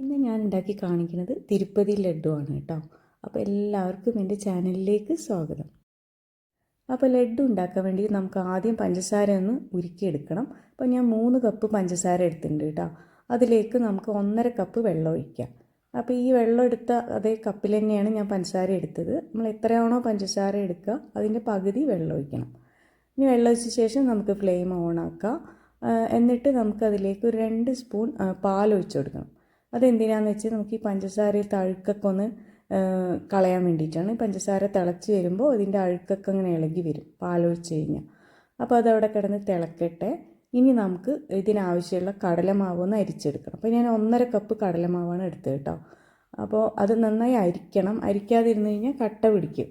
ഇന്ന് ഞാൻ ഉണ്ടാക്കി കാണിക്കുന്നത് തിരുപ്പതി ലഡ്ഡു ആണ് കേട്ടോ. അപ്പോൾ എല്ലാവർക്കും എൻ്റെ ചാനലിലേക്ക് സ്വാഗതം. അപ്പോൾ ലഡ്ഡു ഉണ്ടാക്കാൻ വേണ്ടി നമുക്ക് ആദ്യം പഞ്ചസാര ഒന്ന് ഉരുക്കിയെടുക്കണം. അപ്പോൾ ഞാൻ 3 കപ്പ് പഞ്ചസാര എടുത്തിട്ടുണ്ട് കേട്ടോ. അതിലേക്ക് നമുക്ക് 1.5 കപ്പ് വെള്ളം ഒഴിക്കാം. അപ്പോൾ ഈ വെള്ളം എടുത്ത അതേ കപ്പിൽ തന്നെയാണ് ഞാൻ പഞ്ചസാര എടുത്തത്. നമ്മൾ എത്രയാണോ പഞ്ചസാര എടുക്കുക അതിൻ്റെ പകുതി വെള്ളം ഒഴിക്കണം. ഇനി വെള്ളം ഒഴിച്ച ശേഷം നമുക്ക് ഫ്ലെയിം ഓൺ ആക്കാം. എന്നിട്ട് നമുക്കതിലേക്ക് ഒരു 2 സ്പൂൺ പാൽ ഒഴിച്ചു കൊടുക്കണം. അതെന്തിനാണെന്ന് വെച്ചാൽ നമുക്ക് ഈ പഞ്ചസാരയിലത്തെ അഴുക്കൊക്കെ ഒന്ന് കളയാൻ വേണ്ടിയിട്ടാണ്. പഞ്ചസാര തിളച്ച് വരുമ്പോൾ അതിൻ്റെ അഴുക്കൊക്കെ അങ്ങനെ ഇളകി വരും പാലൊഴിച്ച് കഴിഞ്ഞാൽ. അപ്പോൾ അതവിടെ കിടന്ന് തിളക്കട്ടെ. ഇനി നമുക്ക് ഇതിനാവശ്യമുള്ള കടലമാവ് ഒന്ന് അരിച്ചെടുക്കണം. അപ്പോൾ ഞാൻ 1.5 കപ്പ് കടലമാവാണ് എടുത്തത് കേട്ടോ. അപ്പോൾ അത് നന്നായി അരിക്കണം. അരിക്കാതിരുന്ന് കഴിഞ്ഞാൽ കട്ട പിടിക്കും.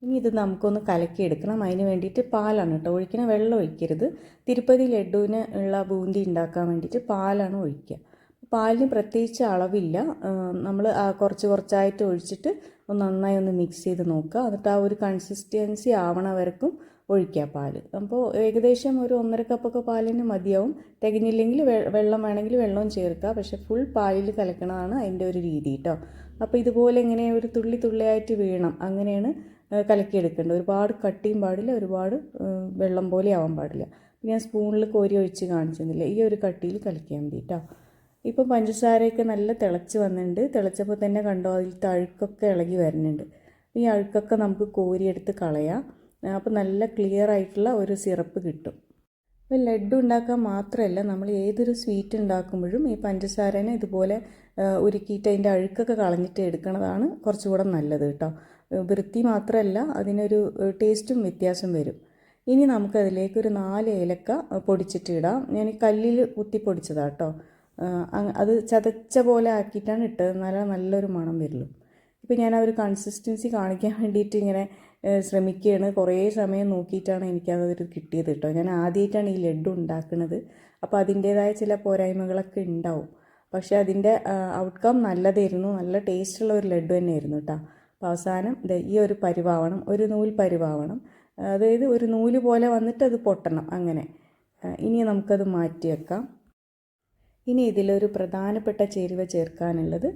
ഇനി ഇത് നമുക്കൊന്ന് കലക്കിയെടുക്കണം. അതിന് വേണ്ടിയിട്ട് പാലാണ് കേട്ടോ ഒഴിക്കണം. വെള്ളം ഒഴിക്കരുത്. തിരുപ്പതി ലഡ്ഡുവിന് ഉള്ള ബൂന്തി ഉണ്ടാക്കാൻ വേണ്ടിയിട്ട് പാലാണ് ഒഴിക്കുക. പാലിന് പ്രത്യേകിച്ച് അളവില്ല. നമ്മൾ കുറച്ച് കുറച്ചായിട്ട് ഒഴിച്ചിട്ട് നന്നായി ഒന്ന് മിക്സ് ചെയ്ത് നോക്കുക. എന്നിട്ട് ആ ഒരു കൺസിസ്റ്റൻസി ആവണ വരക്കും ഒഴിക്കുക പാൽ. അപ്പോൾ ഏകദേശം ഒരു 1.5 കപ്പൊക്കെ പാലിന് മതിയാവും. തികഞ്ഞില്ലെങ്കിൽ വെള്ളം വേണമെങ്കിൽ വെള്ളവും ചേർക്കുക. പക്ഷേ ഫുൾ പാലിൽ കലക്കണതാണ് അതിൻ്റെ ഒരു രീതി കേട്ടോ. അപ്പോൾ ഇതുപോലെ ഇങ്ങനെ ഒരു തുള്ളി തുള്ളിയായിട്ട് വീണം അങ്ങനെയാണ് കലക്കിയെടുക്കേണ്ടത്. ഒരുപാട് കട്ടിയും പാടില്ല, ഒരുപാട് വെള്ളം പോലെ ആവാൻ പാടില്ല. ഞാൻ സ്പൂണിൽ കോരി ഒഴിച്ച് കാണിച്ചെന്നില്ല. ഈ ഒരു കട്ടിയിൽ കലക്കിയാൽ മതി കേട്ടോ. ഇപ്പോൾ പഞ്ചസാരയൊക്കെ നല്ല തിളച്ച് വന്നിട്ടുണ്ട്. തിളച്ചപ്പോൾ തന്നെ കണ്ടോ അതിലത്തെ അഴുക്കൊക്കെ ഇളകി വരുന്നുണ്ട്. ഈ അഴുക്കൊക്കെ നമുക്ക് കോരിയെടുത്ത് കളയാം. അപ്പോൾ നല്ല ക്ലിയർ ആയിട്ടുള്ള ഒരു സിറപ്പ് കിട്ടും. അപ്പോൾ ലഡ്ഡു ഉണ്ടാക്കാൻ മാത്രമല്ല നമ്മൾ ഏതൊരു സ്വീറ്റ് ഉണ്ടാക്കുമ്പോഴും ഈ പഞ്ചസാരനെ ഇതുപോലെ ഉരുക്കിയിട്ട് അതിൻ്റെ അഴുക്കൊക്കെ കളഞ്ഞിട്ട് എടുക്കുന്നതാണ് കുറച്ചുകൂടെ നല്ലത് കേട്ടോ. വൃത്തി മാത്രമല്ല അതിനൊരു ടേസ്റ്റും വ്യത്യാസം വരും. ഇനി നമുക്കതിലേക്ക് ഒരു 4 ഏലക്ക പൊടിച്ചിട്ട് ഇടാം. ഞാൻ ഈ കല്ലിൽ കുത്തി പൊടിച്ചതാണ് കേട്ടോ. അത് ചതച്ച പോലെ ആക്കിയിട്ടാണ് ഇട്ടത്. നല്ലൊരു മണം വരുള്ളൂ. ഇപ്പോൾ ഞാൻ ആ ഒരു കൺസിസ്റ്റൻസി കാണിക്കാൻ വേണ്ടിയിട്ട് ഇങ്ങനെ ശ്രമിക്കുകയാണ്. കുറേ സമയം നോക്കിയിട്ടാണ് എനിക്കതൊരു കിട്ടിയത് കേട്ടോ. ഞാൻ ആദ്യമായിട്ടാണ് ഈ ലഡ്ഡു ഉണ്ടാക്കുന്നത്. അപ്പോൾ അതിൻ്റേതായ ചില പോരായ്മകളൊക്കെ ഉണ്ടാവും. പക്ഷേ അതിൻ്റെ ഔട്ട്കം നല്ലതായിരുന്നു. നല്ല ടേസ്റ്റുള്ള ഒരു ലഡ്ഡു തന്നെയായിരുന്നു കേട്ടോ. അപ്പോൾ അവസാനം ഈ ഒരു പരുവാവണം, ഒരു നൂൽ പരുവാവണം. അതായത് ഒരു നൂല് പോലെ വന്നിട്ട് അത് പൊട്ടണം അങ്ങനെ. ഇനി നമുക്കത് മാറ്റി വെക്കാം. ഇനി ഇതിലൊരു പ്രധാനപ്പെട്ട ചേരുവ ചേർക്കാനുള്ളത്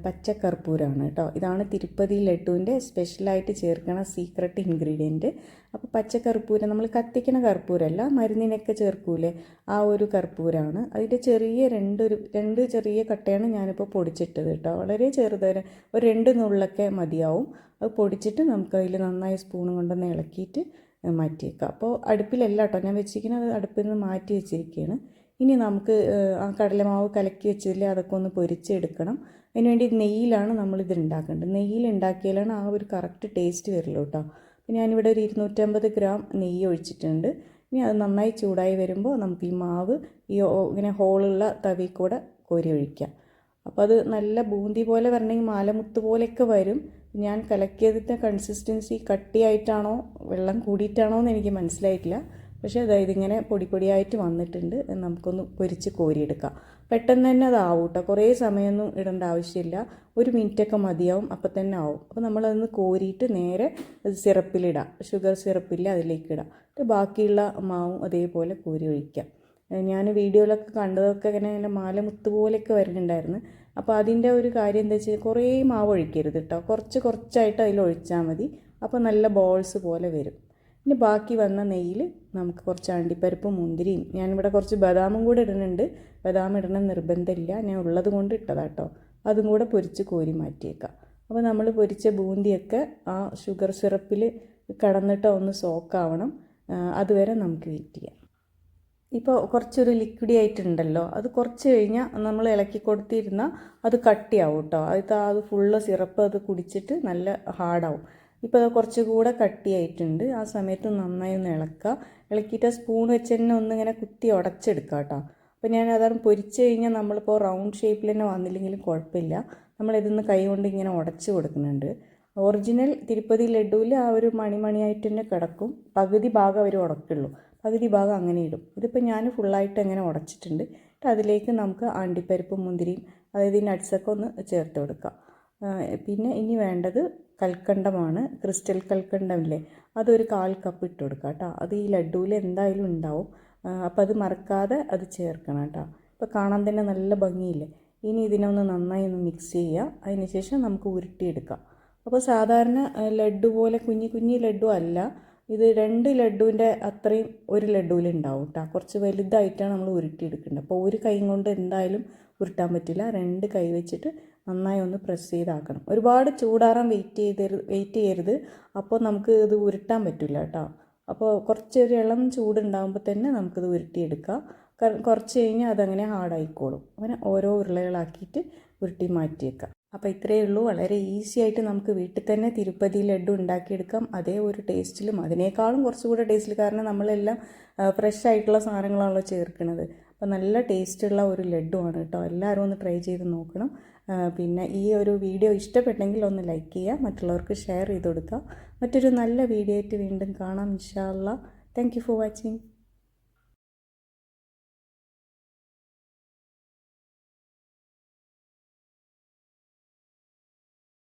പച്ചക്കർപ്പൂരമാണ് കേട്ടോ. ഇതാണ് തിരുപ്പതി ലഡ്ഡുവിൻ്റെ സ്പെഷ്യലായിട്ട് ചേർക്കണ സീക്രട്ട് ഇൻഗ്രീഡിയൻറ്റ്. അപ്പോൾ പച്ചക്കർപ്പൂരം നമ്മൾ കത്തിക്കണ കർപ്പൂരമല്ല, മരുന്നിനൊക്കെ ചേർക്കൂലേ ആ ഒരു കർപ്പൂരമാണ്. അതിൻ്റെ ചെറിയ രണ്ട് ചെറിയ കട്ടയാണ് ഞാനിപ്പോൾ പൊടിച്ചിട്ടത് കേട്ടോ. വളരെ ചെറുതൊരു 2 നുള്ളൊക്കെ മതിയാവും. അത് പൊടിച്ചിട്ട് നമുക്കതിൽ നന്നായി സ്പൂൺ കൊണ്ടൊന്ന് ഇളക്കിയിട്ട് മാറ്റി വെക്കാം. അപ്പോൾ അടുപ്പിലല്ല കേട്ടോ ഞാൻ വെച്ചിരിക്കുന്നത്, അടുപ്പിൽ നിന്ന് മാറ്റി വെച്ചിരിക്കുകയാണ്. ഇനി നമുക്ക് ആ കടലമാവ് കലക്കി വെച്ചതിൽ അതൊക്കെ ഒന്ന് പൊരിച്ചെടുക്കണം. അതിനുവേണ്ടി നെയ്യിലാണ് നമ്മളിത് ഉണ്ടാക്കേണ്ടത്. നെയ്യിൽ ഉണ്ടാക്കിയാലാണ് ആ ഒരു കറക്റ്റ് ടേസ്റ്റ് വരുള്ളൂ കേട്ടോ. അപ്പോൾ ഞാനിവിടെ ഒരു 250 ഗ്രാം നെയ്യ് ഒഴിച്ചിട്ടുണ്ട്. ഇനി അത് നന്നായി ചൂടായി വരുമ്പോൾ നമുക്ക് ഈ മാവ് ഇങ്ങനെ ഹോളുള്ള തവി കൂടെ കോരി ഒഴിക്കാം. അപ്പോൾ അത് നല്ല ബൂന്തി പോലെ വരണമെങ്കിൽ മാലമുത്ത് പോലെയൊക്കെ വരും. ഞാൻ കലക്കിയതിൻ്റെ കൺസിസ്റ്റൻസി കട്ടിയായിട്ടാണോ വെള്ളം കൂടിയിട്ടാണോ എന്ന് എനിക്ക് മനസ്സിലായിട്ടില്ല. പക്ഷേ അതായത് ഇങ്ങനെ പൊടിയായിട്ട് വന്നിട്ടുണ്ട്. നമുക്കൊന്ന് പൊരിച്ച് കോരിയെടുക്കാം. പെട്ടെന്ന് തന്നെ അതാവും കേട്ടോ. കുറേ സമയമൊന്നും ഇടേണ്ട ആവശ്യമില്ല. 1 മിനിറ്റൊക്കെ മതിയാവും, അപ്പം തന്നെ ആവും. അപ്പോൾ നമ്മളതൊന്ന് കോരിയിട്ട് നേരെ സിറപ്പിലിടാം. ഷുഗർ സിറപ്പില്ല അതിലേക്ക് ഇടാം. ബാക്കിയുള്ള മാവും അതേപോലെ കോരി ഒഴിക്കാം. ഞാൻ വീഡിയോയിലൊക്കെ കണ്ടതൊക്കെ ഇങ്ങനെ മാലമുത്ത് പോലെയൊക്കെ വരുന്നുണ്ടായിരുന്നു. അപ്പോൾ അതിൻ്റെ ഒരു കാര്യം എന്താ വെച്ചാൽ കുറേ മാവ് ഒഴിക്കരുത് കേട്ടോ. കുറച്ചായിട്ട് അതിൽ ഒഴിച്ചാൽ മതി. അപ്പോൾ നല്ല ബോൾസ് പോലെ വരും. ഇനി ബാക്കി വന്ന നെയ്യിൽ നമുക്ക് കുറച്ച് അണ്ടിപ്പരിപ്പും മുന്തിരിയും, ഞാനിവിടെ കുറച്ച് ബദാമും കൂടെ ഇടുന്നുണ്ട്. ബദാം ഇടണം നിർബന്ധമില്ല, ഞാൻ ഉള്ളത് കൊണ്ട് ഇട്ടതാട്ടോ. അതും കൂടെ പൊരിച്ച് കോരി മാറ്റിയേക്കാം. അപ്പോൾ നമ്മൾ പൊരിച്ച ബൂന്തിയൊക്കെ ആ ഷുഗർ സിറപ്പിൽ കടന്നിട്ട് ഒന്ന് സോക്കാവണം. അതുവരെ നമുക്ക് വെയിറ്റ് ചെയ്യാം. ഇപ്പോൾ കുറച്ചൊരു ലിക്വിഡി ആയിട്ടുണ്ടല്ലോ, അത് കുറച്ച് കഴിഞ്ഞാൽ നമ്മൾ ഇളക്കി കൊടുത്തിരുന്നാൽ അത് കട്ടിയാവും കേട്ടോ. അത് ഫുള്ള് സിറപ്പ് അത് കുടിച്ചിട്ട് നല്ല ഹാർഡാവും. ഇപ്പോൾ അത് കുറച്ചുകൂടെ കട്ടിയായിട്ടുണ്ട്. ആ സമയത്ത് നന്നായി ഒന്ന് ഇളക്കിയിട്ട് സ്പൂൺ വെച്ച് തന്നെ ഒന്നിങ്ങനെ കുത്തി ഉടച്ചെടുക്കുക കേട്ടോ. അപ്പോൾ ഞാൻ അതാണ് പൊരിച്ച് കഴിഞ്ഞാൽ നമ്മളിപ്പോൾ റൗണ്ട് ഷേപ്പിൽ തന്നെ വന്നില്ലെങ്കിലും കുഴപ്പമില്ല. നമ്മളിതൊന്ന് കൈ കൊണ്ട് ഇങ്ങനെ ഉടച്ച് കൊടുക്കുന്നുണ്ട്. ഒറിജിനൽ തിരുപ്പതി ലഡ്ഡുവിൽ ആ ഒരു മണിയായിട്ട് തന്നെ കിടക്കും. പകുതി ഭാഗം അവർ ഉടക്കുള്ളൂ, പകുതി ഭാഗം അങ്ങനെ ഇടും. ഇതിപ്പോൾ ഞാൻ ഫുള്ളായിട്ട് അങ്ങനെ ഉടച്ചിട്ടുണ്ട്. അതിലേക്ക് നമുക്ക് അണ്ടിപ്പരിപ്പും മുന്തിരിയും അതായത് ഈ നട്ട്സൊക്കെ ഒന്ന് ചേർത്ത് കൊടുക്കാം. പിന്നെ ഇനി വേണ്ടത് കൽക്കണ്ടമാണ്. ക്രിസ്റ്റൽ കൽക്കണ്ടമില്ലേ, അതൊരു 1/4 കപ്പ് ഇട്ട് കൊടുക്കുക കേട്ടോ. അത് ഈ ലഡ്ഡുവിൽ എന്തായാലും ഉണ്ടാവും. അപ്പോൾ അത് മറക്കാതെ അത് ചേർക്കണം കേട്ടോ. ഇപ്പോൾ കാണാൻ തന്നെ നല്ല ഭംഗിയില്ലേ. ഇനി ഇതിനൊന്ന് നന്നായി ഒന്ന് മിക്സ് ചെയ്യുക. അതിന് ശേഷം നമുക്ക് ഉരുട്ടിയെടുക്കാം. അപ്പോൾ സാധാരണ ലഡ്ഡു പോലെ കുഞ്ഞി കുഞ്ഞി ലഡ്ഡു അല്ല, ഇത് 2 ലഡ്ഡുവിൻ്റെ അത്രയും ഒരു ലഡ്ഡുവിൽ ഉണ്ടാവും കേട്ടോ. കുറച്ച് വലുതായിട്ടാണ് നമ്മൾ ഉരുട്ടിയെടുക്കേണ്ടത്. അപ്പോൾ ഒരു കൈ കൊണ്ട് എന്തായാലും ഉരുട്ടാൻ പറ്റില്ല, 2 കൈ വെച്ചിട്ട് നന്നായി ഒന്ന് പ്രസ് ചെയ്താക്കണം. ഒരുപാട് ചൂടാറാൻ വെയിറ്റ് ചെയ്യരുത്, അപ്പോൾ നമുക്ക് ഇത് ഉരുട്ടാൻ പറ്റില്ല കേട്ടോ. അപ്പോൾ കുറച്ചൊരു ഇളം ചൂടുണ്ടാകുമ്പോൾ തന്നെ നമുക്കിത് ഉരുട്ടിയെടുക്കാം. കുറച്ച് കഴിഞ്ഞാൽ അതങ്ങനെ ഹാർഡായിക്കോളും. അങ്ങനെ ഓരോ ഉരുളകളാക്കിയിട്ട് ഉരുട്ടി മാറ്റിയേക്കാം. അപ്പോൾ ഇത്രയേ ഉള്ളൂ. വളരെ ഈസി ആയിട്ട് നമുക്ക് വീട്ടിൽ തന്നെ തിരുപ്പതി ലഡ്ഡു ഉണ്ടാക്കിയെടുക്കാം. അതേ ഒരു ടേസ്റ്റിലും അതിനേക്കാളും കുറച്ചുകൂടെ ടേസ്റ്റിൽ, കാരണം നമ്മളെല്ലാം ഫ്രഷ് ആയിട്ടുള്ള സാധനങ്ങളാണല്ലോ ചേർക്കുന്നത്. അപ്പോൾ നല്ല ടേസ്റ്റുള്ള ഒരു ലഡ്ഡു ആണ് കേട്ടോ. എല്ലാവരും ഒന്ന് ട്രൈ ചെയ്ത് നോക്കണം. പിന്നെ ഈ ഒരു വീഡിയോ ഇഷ്ടപ്പെട്ടെങ്കിൽ ഒന്ന് ലൈക്ക് ചെയ്യുക, മറ്റുള്ളവർക്ക് ഷെയർ ചെയ്ത് കൊടുക്കുക. മറ്റൊരു നല്ല വീഡിയോ ആയിട്ട് വീണ്ടും കാണാം ഇൻഷാ അല്ലാഹ്. Thank you for watching.